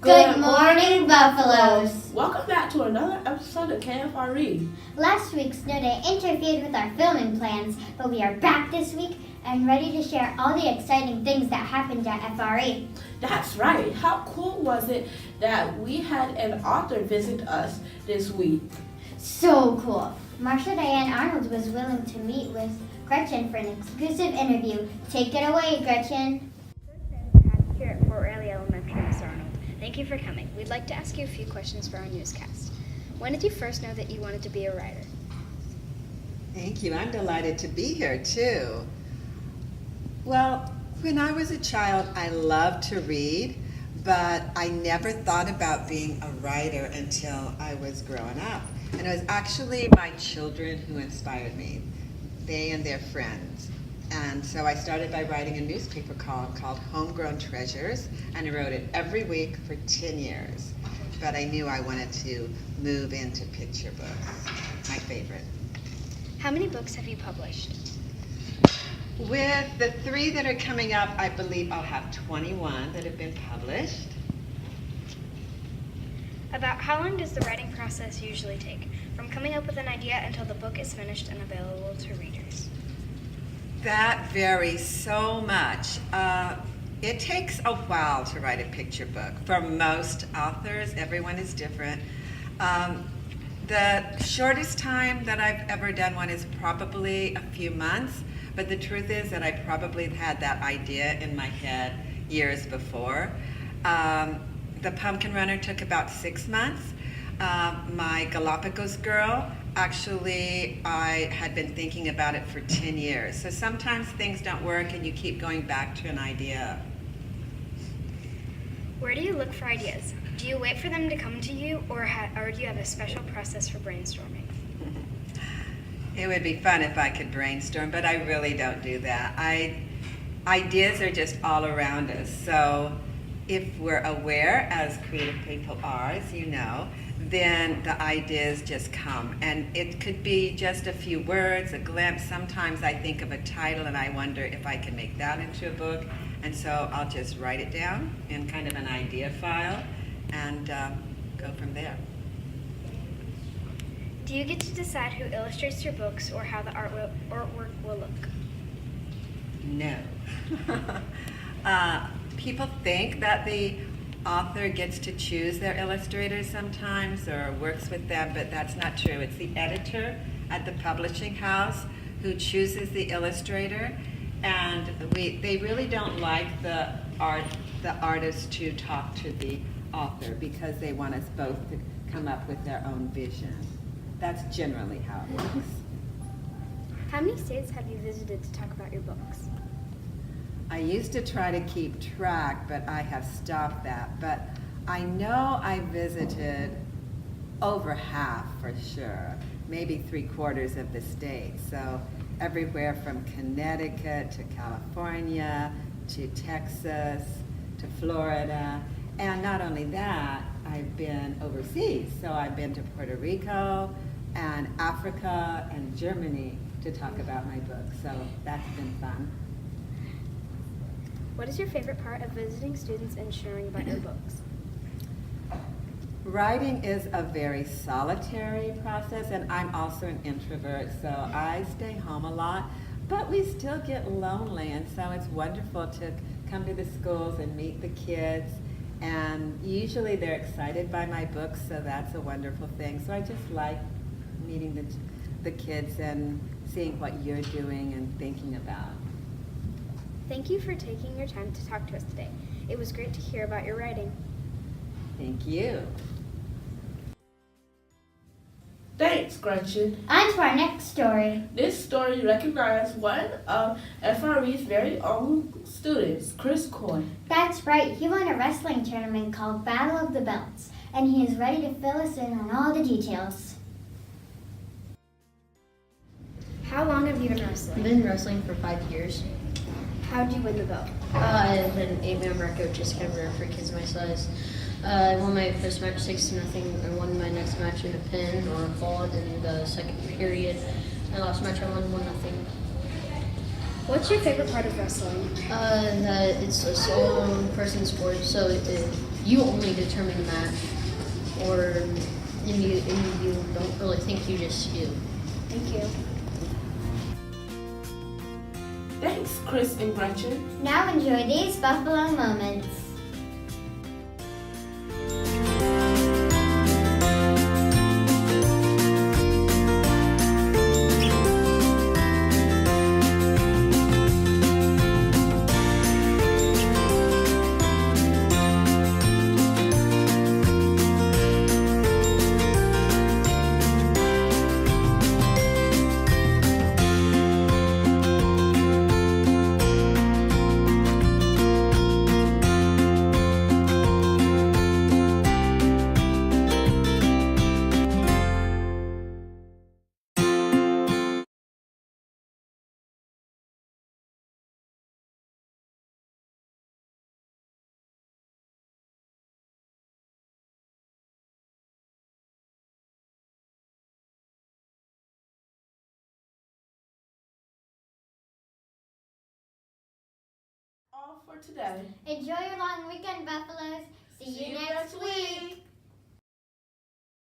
Good morning, Buffaloes! Welcome back to another episode of Kfre. Last week, Snow Day interfered with our filming plans, but we are back this week and ready to share all the exciting things that happened at FRE. That's right. How cool was it that we had an author visit us this week? So cool! Marsha Diane Arnold was willing to meet with Gretchen for an exclusive interview. Take it away, Gretchen. Here at Fort Riley Elementary, Miss Arnold. Thank you for coming. We'd like to ask you a few questions for our newscast. When did you first know that you wanted to be a writer? Thank you. I'm delighted to be here too. Well, when I was a child, I loved to read, but I never thought about being a writer until I was growing up. And it was actually my children who inspired me, they and their friends. And so I started by writing a newspaper column called Homegrown Treasures, and I wrote it every week for 10 years. But I knew I wanted to move into picture books, my favorite. How many books have you published? With the 3 that are coming up, I believe I'll have 21 that have been published. About how long does the writing process usually take, from coming up with an idea until the book is finished and available to readers? That varies so much. It takes a while to write a picture book. For most authors, everyone is different. The shortest time that I've ever done one is probably a few months, but the truth is that I probably had that idea in my head years before. The Pumpkin Runner took about 6 months. My Galapagos Girl, actually, I had been thinking about it for 10 years. So sometimes things don't work and you keep going back to an idea. Where do you look for ideas? Do you wait for them to come to you, or do you have a special process for brainstorming? It would be fun if I could brainstorm, but I really don't do that. Ideas are just all around us. So if we're aware, as creative people are, as you know, then the ideas just come. And it could be just a few words, a glimpse. Sometimes I think of a title and I wonder if I can make that into a book. And so I'll just write it down in kind of an idea file and go from there. Do you get to decide who illustrates your books or how the artwork will look? No. People think that the author gets to choose their illustrators sometimes or works with them, but that's not true. It's the editor at the publishing house who chooses the illustrator, and they really don't like the artist to talk to the author because they want us both to come up with their own vision. That's generally how it works. How many states have you visited to talk about your books? I used to try to keep track, but I have stopped that. But I know I visited over half for sure, maybe 3/4 of the state. So everywhere from Connecticut to California to Texas to Florida. And not only that, I've been overseas. So I've been to Puerto Rico and Africa and Germany to talk about my book. So that's been fun. What is your favorite part of visiting students and sharing about your books? Writing is a very solitary process, and I'm also an introvert, so I stay home a lot, but we still get lonely, and so it's wonderful to come to the schools and meet the kids, and usually they're excited by my books, so that's a wonderful thing. So I just like meeting the kids and seeing what you're doing and thinking about. Thank you for taking your time to talk to us today. It was great to hear about your writing. Thank you. Thanks, Gretchen. On to our next story. This story recognizes one of FRE's very own students, Chris Coy. That's right, he won a wrestling tournament called Battle of the Belts, and he is ready to fill us in on all the details. How long have you been wrestling? I've been wrestling for 5 years. How did you win the belt? I had an 8-man record, which is kind of rare for kids my size. I won my first match 6-0. I won my next match in a pin or a fall in the second period. My last match I won 1-0. What's your favorite part of wrestling? That it's a solo person sport, so you only determine that, and you don't really think, you just do. Thank you. Thanks, Chris and Gretchen. Now enjoy these Buffalo moments. All for today. Enjoy your long weekend, Buffaloes. See you next week.